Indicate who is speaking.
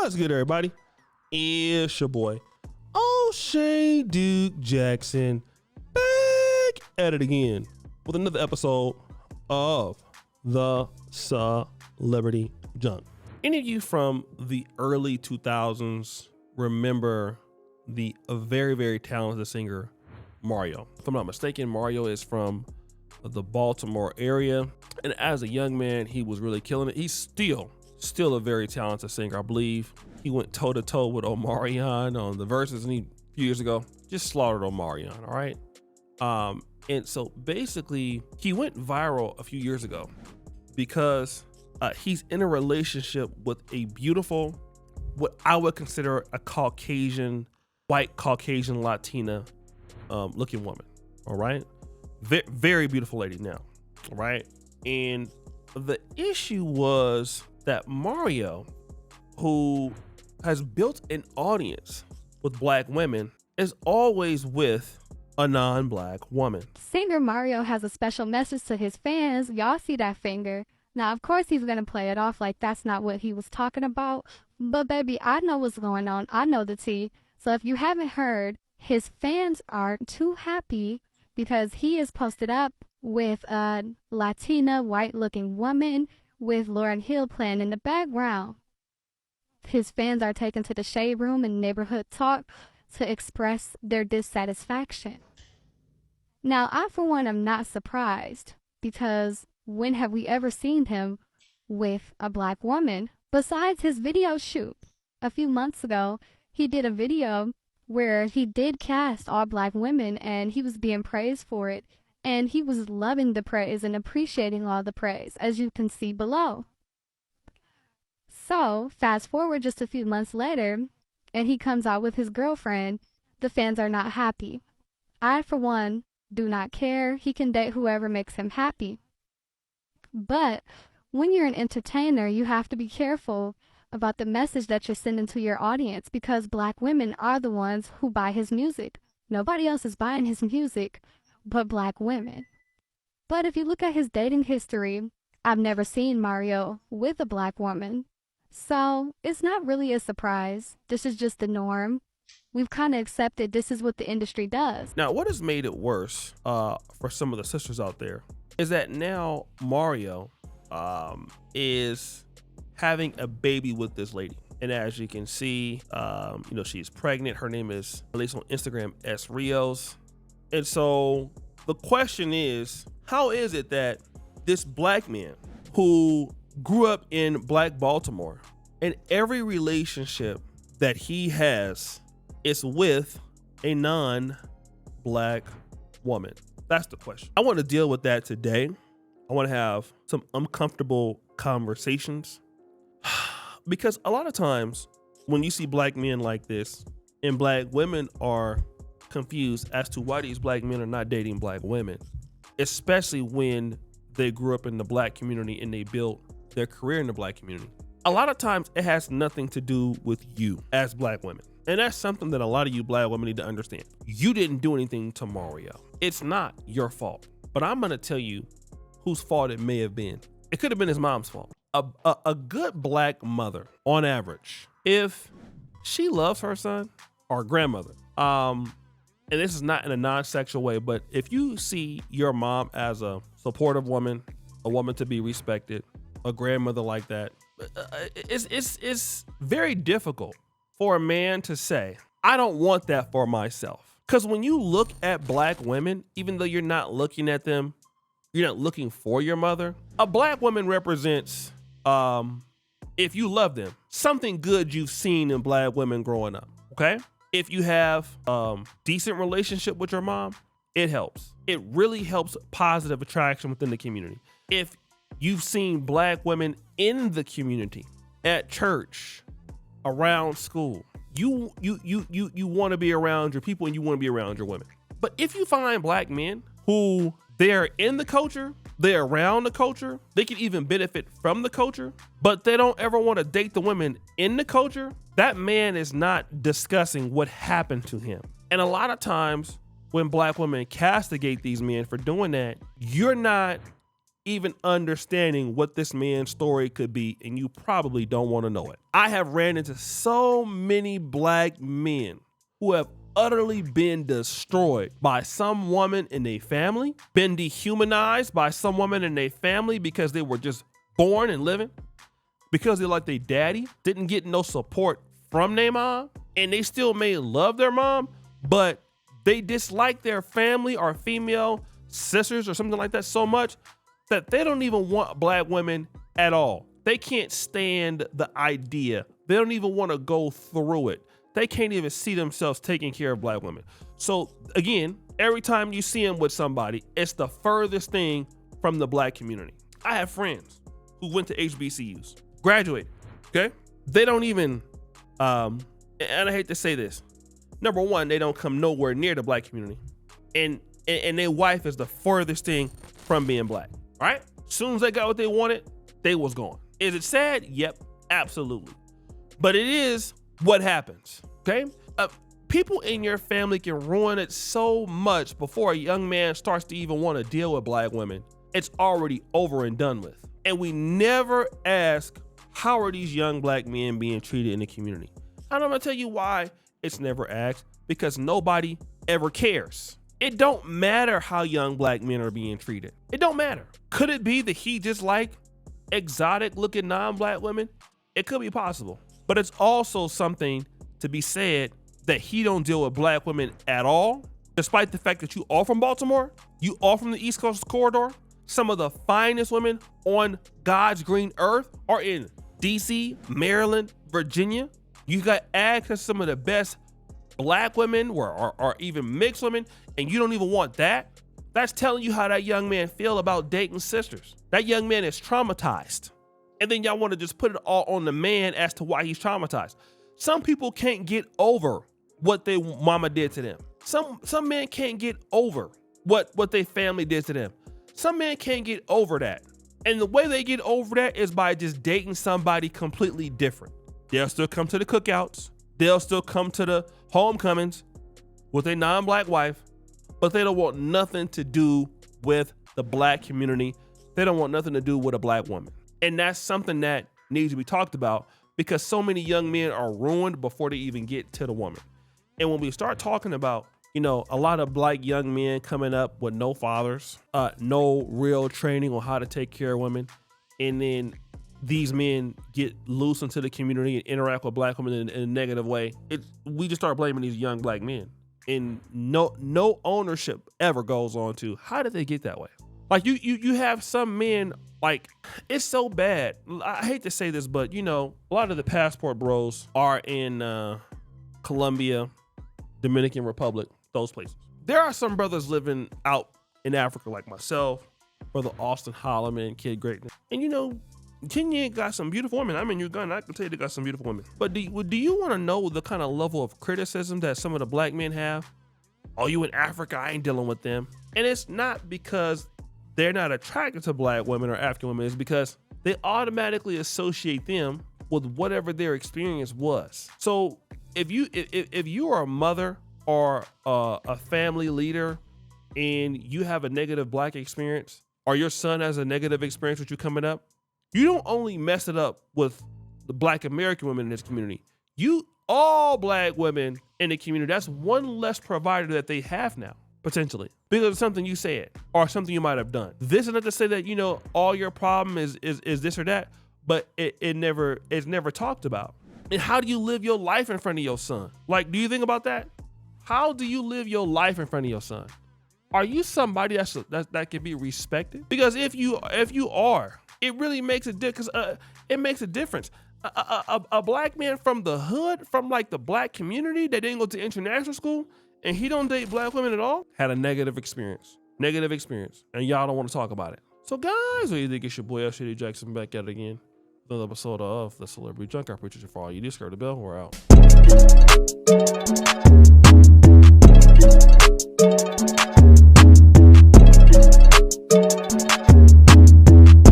Speaker 1: What's good, everybody? It's your boy, O'Shea Duke Jackson, back at it again with another episode of the Celebrity Junk. Any of you from the early 2000s remember the very, very talented singer Mario? If I'm not mistaken, Mario is from the Baltimore area, and as a young man, he was really killing it. He's still a very talented singer. I believe he went toe to toe with Omarion on the Versus a few years ago. Just slaughtered Omarion, all right? And so basically, he went viral a few years ago because he's in a relationship with a beautiful, what I would consider a white Caucasian Latina looking woman, all right? Very beautiful lady now, all right? And the issue was that Mario, who has built an audience with black women, is always with a non-black woman.
Speaker 2: Singer Mario has a special message to his fans. Y'all see that finger. Now, of course, he's going to play it off like that's not what he was talking about. But baby, I know what's going on. I know the tea. So if you haven't heard, his fans aren't too happy because he is posted up with a Latina white-looking woman with Lauryn Hill playing in the background. His fans are taken to the shade room and neighborhood talk to express their dissatisfaction. Now, I, for one, am not surprised because when have we ever seen him with a black woman? Besides his video shoot a few months ago, he did a video where he did cast all black women and he was being praised for it. And he was loving the praise and appreciating all the praise, as you can see below. So, fast forward just a few months later, and he comes out with his girlfriend. The fans are not happy. I, for one, do not care. He can date whoever makes him happy. But when you're an entertainer, you have to be careful about the message that you're sending to your audience because black women are the ones who buy his music. Nobody else is buying his music but black women. But if you look at his dating history, I've never seen Mario with a black woman. So it's not really a surprise. This is just the norm. We've kind of accepted this is what the industry does.
Speaker 1: Now, what has made it worse for some of the sisters out there is that now Mario is having a baby with this lady. And as you can see, she's pregnant. Her name is, at least on Instagram, S. Rios. And so the question is, how is it that this black man who grew up in Black Baltimore and every relationship that he has is with a non-black woman? That's the question. I want to deal with that today. I want to have some uncomfortable conversations because a lot of times when you see black men like this and black women are confused as to why these black men are not dating black women, especially when they grew up in the black community and they built their career in the black community. A lot of times it has nothing to do with you as black women. And that's something that a lot of you black women need to understand. You didn't do anything to Mario. It's not your fault. But I'm gonna tell you whose fault it may have been. It could have been his mom's fault. A good black mother, on average, if she loves her son or grandmother, and this is not in a non-sexual way, but if you see your mom as a supportive woman, a woman to be respected, a grandmother like that, it's very difficult for a man to say, I don't want that for myself. Because when you look at black women, even though you're not looking at them, you're not looking for your mother, a black woman represents, if you love them, something good you've seen in black women growing up, okay? If you have decent relationship with your mom, it helps. It really helps positive attraction within the community. If you've seen black women in the community, at church, around school, you want to be around your people and you want to be around your women. But if you find black men who they're in the culture, they're around the culture, they can even benefit from the culture, but they don't ever want to date the women in the culture, that man is not discussing what happened to him. And a lot of times when black women castigate these men for doing that, you're not even understanding what this man's story could be, and you probably don't want to know it. I have ran into so many black men who have utterly been destroyed by some woman in their family, been dehumanized by some woman in their family because they were just born and living, because they like their daddy, didn't get no support from their mom, and they still may love their mom, but they dislike their family or female sisters or something like that so much that they don't even want black women at all. They can't stand the idea. They don't even want to go through it. They can't even see themselves taking care of black women. So again, every time you see them with somebody, it's the furthest thing from the black community. I have friends who went to HBCUs, graduated, okay? They don't even, and I hate to say this, number one, they don't come nowhere near the black community. And their wife is the furthest thing from being black, all right? As soon as they got what they wanted, they was gone. Is it sad? Yep, absolutely. But it is what happens, okay? People in your family can ruin it so much before a young man starts to even want to deal with black women. It's already over and done with. And we never ask, how are these young black men being treated in the community? And I'm gonna tell you why it's never asked, because nobody ever cares. It don't matter how young black men are being treated. It don't matter. Could it be that he just like exotic looking non-black women? It could be possible, but it's also something to be said that he don't deal with black women at all, despite the fact that you all from Baltimore, you all from the East Coast corridor. Some of the finest women on God's green earth are in DC, Maryland, Virginia. You got access to some of the best black women or even mixed women, and you don't even want that. That's telling you how that young man feel about dating sisters. That young man is traumatized. And then y'all want to just put it all on the man as to why he's traumatized. Some people can't get over what their mama did to them. Some men can't get over what their family did to them. Some men can't get over that. And the way they get over that is by just dating somebody completely different. They'll still come to the cookouts. They'll still come to the homecomings with a non-black wife, but they don't want nothing to do with the black community. They don't want nothing to do with a black woman. And that's something that needs to be talked about, because so many young men are ruined before they even get to the woman. And when we start talking about, a lot of black young men coming up with no fathers, no real training on how to take care of women, and then these men get loose into the community and interact with black women in a negative way, we just start blaming these young black men. And no ownership ever goes on to how did they get that way. Like you have some men, like, it's so bad. I hate to say this, but a lot of the passport bros are in Colombia, Dominican Republic, those places. There are some brothers living out in Africa like myself, brother Austin Holloman, Kid Greatness. And Kenya got some beautiful women. I'm in Uganda. I can tell you they got some beautiful women. But do you want to know the kind of level of criticism that some of the black men have? Oh, you in Africa, I ain't dealing with them. And it's not because they're not attracted to black women or African women. It's because they automatically associate them with whatever their experience was. So if you are a mother or a family leader and you have a negative black experience, or your son has a negative experience with you coming up, you don't only mess it up with the black American women in this community. All black women in the community, that's one less provider that they have now, potentially, because of something you said or something you might have done. This is not to say that, all your problem is this or that, but it's never talked about. And how do you live your life in front of your son? Like, do you think about that? How do you live your life in front of your son? Are you somebody that can be respected? Because if you are, it really makes a difference. It makes a difference. A black man from the hood, from like the black community that didn't go to international school, and he don't date black women at all, had a negative experience, and y'all don't want to talk about it. So guys, what do you think? It's your boy Shitty Jackson back at it again. Another episode of the Celebrity Junk. I appreciate you for all you do. Scrub the bell. We're out.